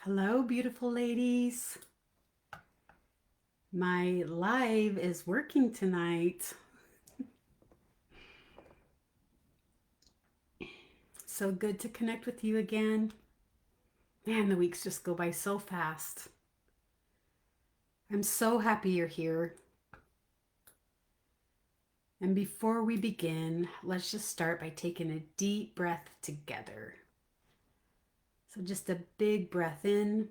Hello, beautiful ladies. My live is working tonight. So good to connect with you again. Man, the weeks just go by so fast. I'm so happy you're here. And before we begin, let's just start by taking a deep breath together. So just a big breath in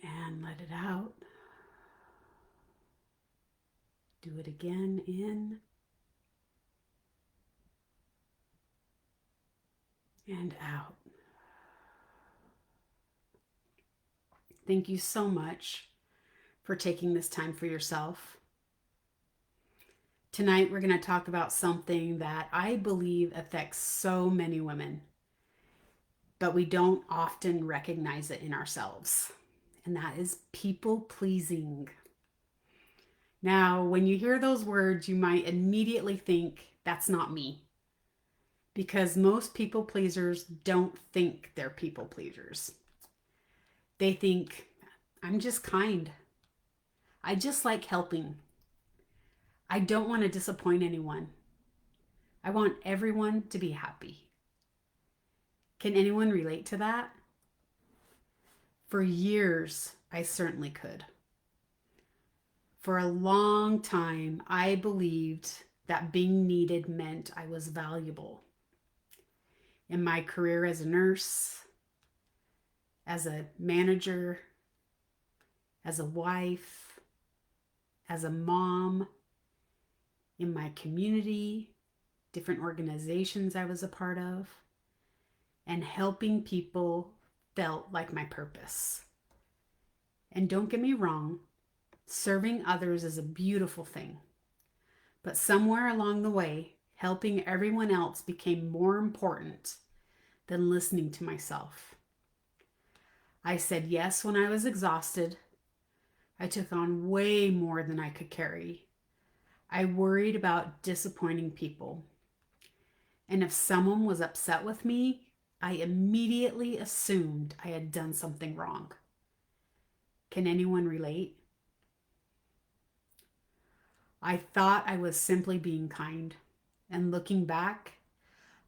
and let it out. Do it again, in and out. Thank you so much for taking this time for yourself. Tonight, we're going to talk about something that I believe affects so many women, but we don't often recognize it in ourselves, and that is people pleasing. Now, when you hear those words, you might immediately think that's not me, because most people pleasers don't think they're people pleasers. They think, I'm just kind. I just like helping. I don't want to disappoint anyone. I want everyone to be happy. Can anyone relate to that? For years, I certainly could. For a long time, I believed that being needed meant I was valuable. In my career as a nurse, as a manager, as a wife, as a mom, in my community, different organizations I was a part of, and helping people felt like my purpose. And don't get me wrong, serving others is a beautiful thing. But somewhere along the way, helping everyone else became more important than listening to myself. I said yes when I was exhausted. I took on way more than I could carry. I worried about disappointing people. And if someone was upset with me, I immediately assumed I had done something wrong. Can anyone relate? I thought I was simply being kind. And looking back,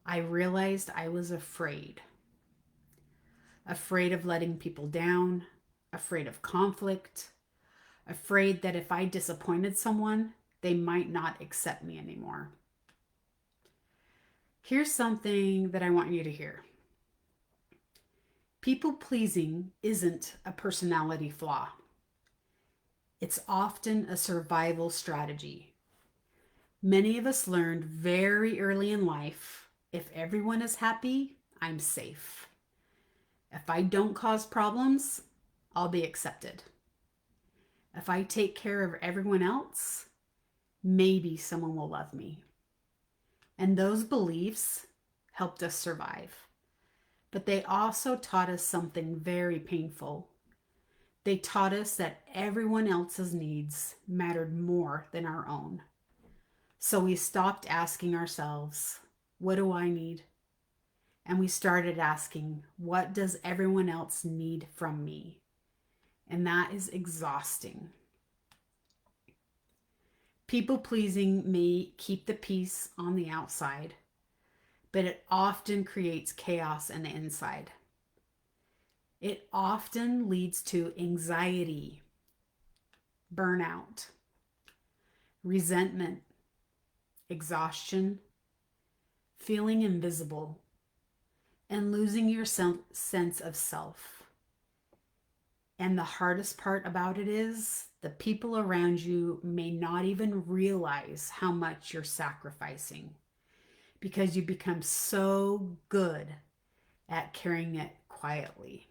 I realized I was afraid. Afraid of letting people down, afraid of conflict, afraid that if I disappointed someone, they might not accept me anymore. Here's something that I want you to hear. People pleasing isn't a personality flaw. It's often a survival strategy. Many of us learned very early in life, if everyone is happy, I'm safe. If I don't cause problems, I'll be accepted. If I take care of everyone else, maybe someone will love me. And those beliefs helped us survive. But they also taught us something very painful. They taught us that everyone else's needs mattered more than our own. So we stopped asking ourselves, what do I need? And we started asking, what does everyone else need from me? And that is exhausting. People pleasing may keep the peace on the outside, but it often creates chaos on the inside. It often leads to anxiety, burnout, resentment, exhaustion, feeling invisible, and losing your sense of self. And the hardest part about it is the people around you may not even realize how much you're sacrificing because you become so good at carrying it quietly.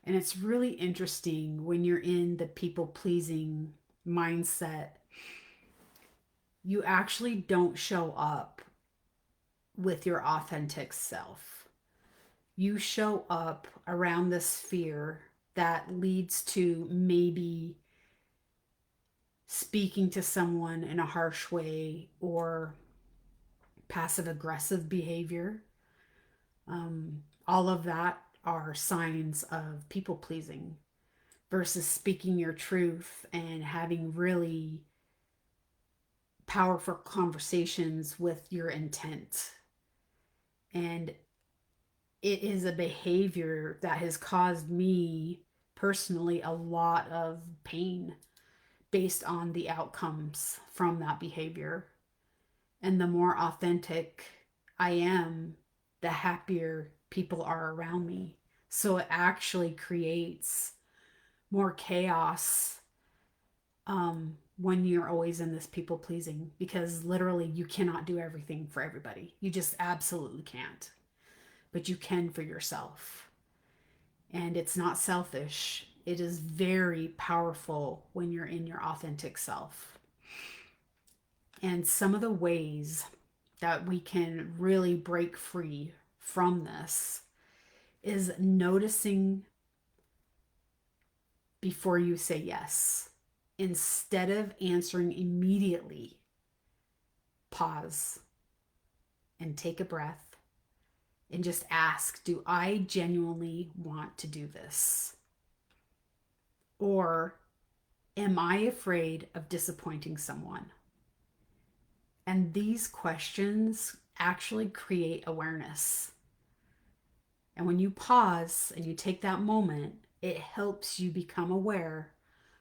And it's really interesting when you're in the people pleasing mindset, you actually don't show up with your authentic self. You show up around this fear that leads to maybe speaking to someone in a harsh way or passive aggressive behavior. All of that are signs of people pleasing versus speaking your truth and having really powerful conversations with your intent. And it is a behavior that has caused me personally a lot of pain based on the outcomes from that behavior. And the more authentic I am, the happier people are around me. So it actually creates more chaos when you're always in this people pleasing, because literally you cannot do everything for everybody. You just absolutely can't. But you can for yourself. And it's not selfish. It is very powerful when you're in your authentic self. And some of the ways that we can really break free from this is noticing before you say yes. Instead of answering immediately, pause and take a breath and just ask, do I genuinely want to do this? Or am I afraid of disappointing someone? And these questions actually create awareness. And when you pause and you take that moment, it helps you become aware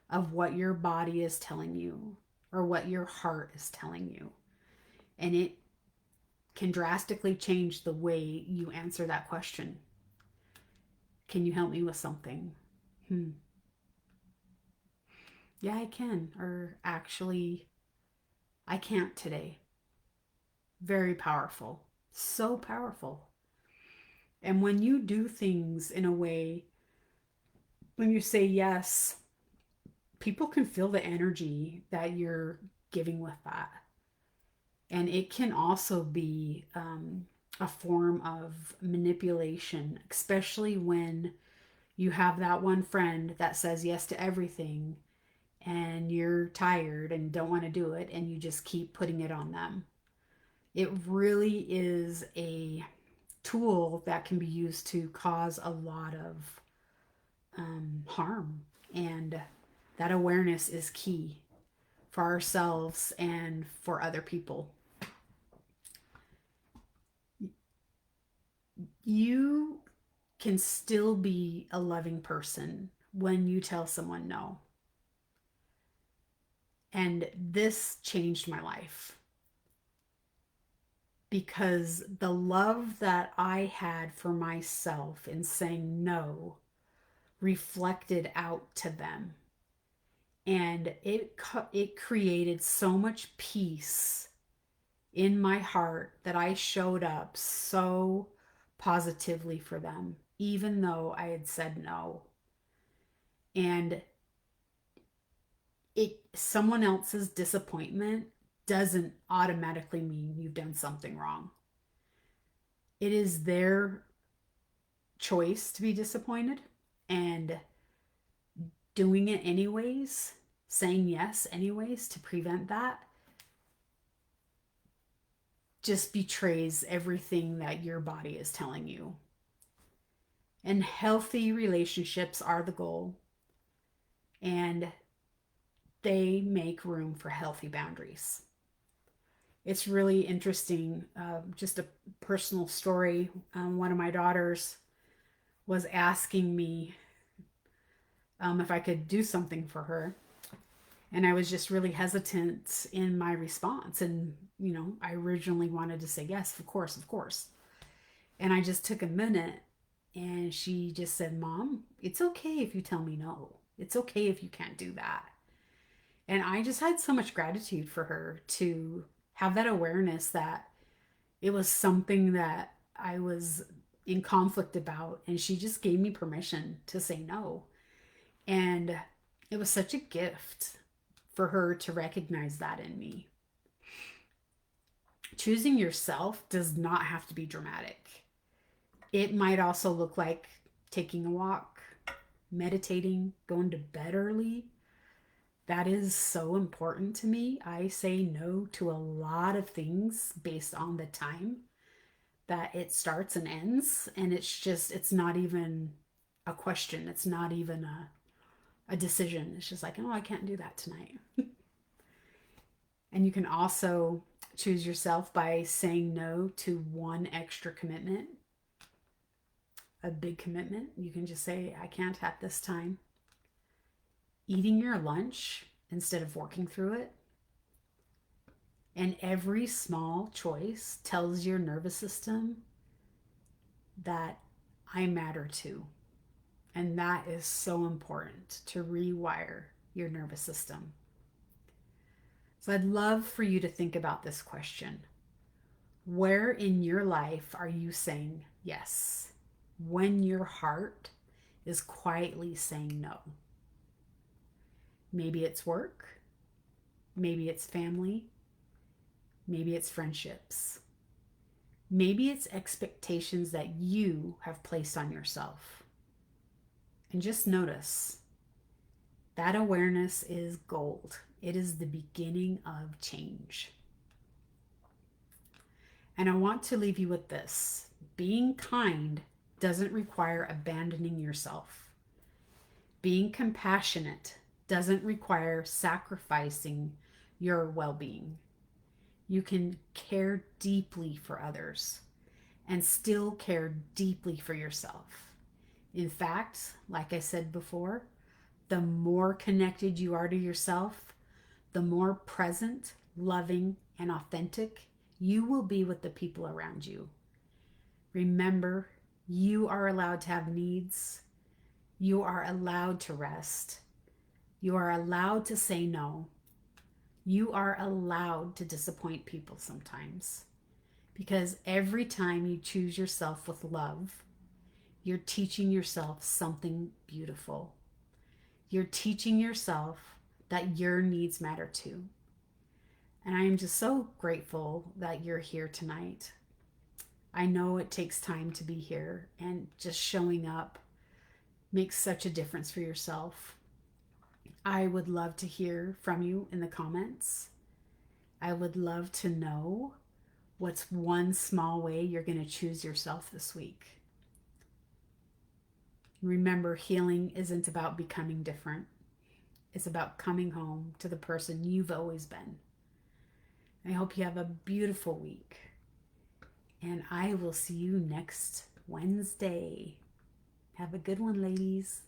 of what your body is telling you or what your heart is telling you. And it can drastically change the way you answer that question. Can you help me with something? Yeah, I can. Or actually, I can't today. Very powerful. So powerful. And when you do things in a way, when you say yes, people can feel the energy that you're giving with that. And it can also be a form of manipulation, especially when you have that one friend that says yes to everything and you're tired and don't want to do it and you just keep putting it on them. It really is a tool that can be used to cause a lot of harm. And that awareness is key for ourselves and for other people. You can still be a loving person when you tell someone no. And this changed my life because the love that I had for myself in saying no reflected out to them. And it created so much peace in my heart that I showed up so positively for them, even though I had said no. And someone else's disappointment doesn't automatically mean you've done something wrong. It is their choice to be disappointed, and doing it anyways, saying yes anyways to prevent that, just betrays everything that your body is telling you. And healthy relationships are the goal, and they make room for healthy boundaries. It's really interesting. Just a personal story. One of my daughters was asking me if I could do something for her. And I was just really hesitant in my response. And, I originally wanted to say, yes, of course, of course. And I just took a minute and she just said, Mom, it's okay if you tell me no. It's okay if you can't do that. And I just had so much gratitude for her to have that awareness that it was something that I was in conflict about. And she just gave me permission to say no. And it was such a gift for her to recognize that in me. Choosing yourself does not have to be dramatic. It might also look like taking a walk, meditating, going to bed early, That is so important to me. I say no to a lot of things based on the time that it starts and ends. And it's not even a question. It's not even a decision. It's just like, oh, I can't do that tonight. And you can also choose yourself by saying no to one extra commitment, a big commitment. You can just say, I can't at this time. Eating your lunch instead of working through it. And every small choice tells your nervous system that I matter too. And that is so important to rewire your nervous system. So I'd love for you to think about this question. Where in your life are you saying yes when your heart is quietly saying no? Maybe it's work, maybe it's family, maybe it's friendships, maybe it's expectations that you have placed on yourself. And just notice that awareness is gold. It is the beginning of change. And I want to leave you with this: being kind doesn't require abandoning yourself. Being compassionate doesn't require sacrificing your well being. You can care deeply for others and still care deeply for yourself. In fact, like I said before, the more connected you are to yourself, the more present, loving, and authentic you will be with the people around you. Remember, you are allowed to have needs. You are allowed to rest. You are allowed to say no. You are allowed to disappoint people sometimes. Because every time you choose yourself with love, you're teaching yourself something beautiful. You're teaching yourself that your needs matter too. And I am just so grateful that you're here tonight. I know it takes time to be here, and just showing up makes such a difference for yourself. I would love to hear from you in the comments. I would love to know what's one small way you're going to choose yourself this week. Remember, healing isn't about becoming different. It's about coming home to the person you've always been. I hope you have a beautiful week. And I will see you next Wednesday. Have a good one, ladies.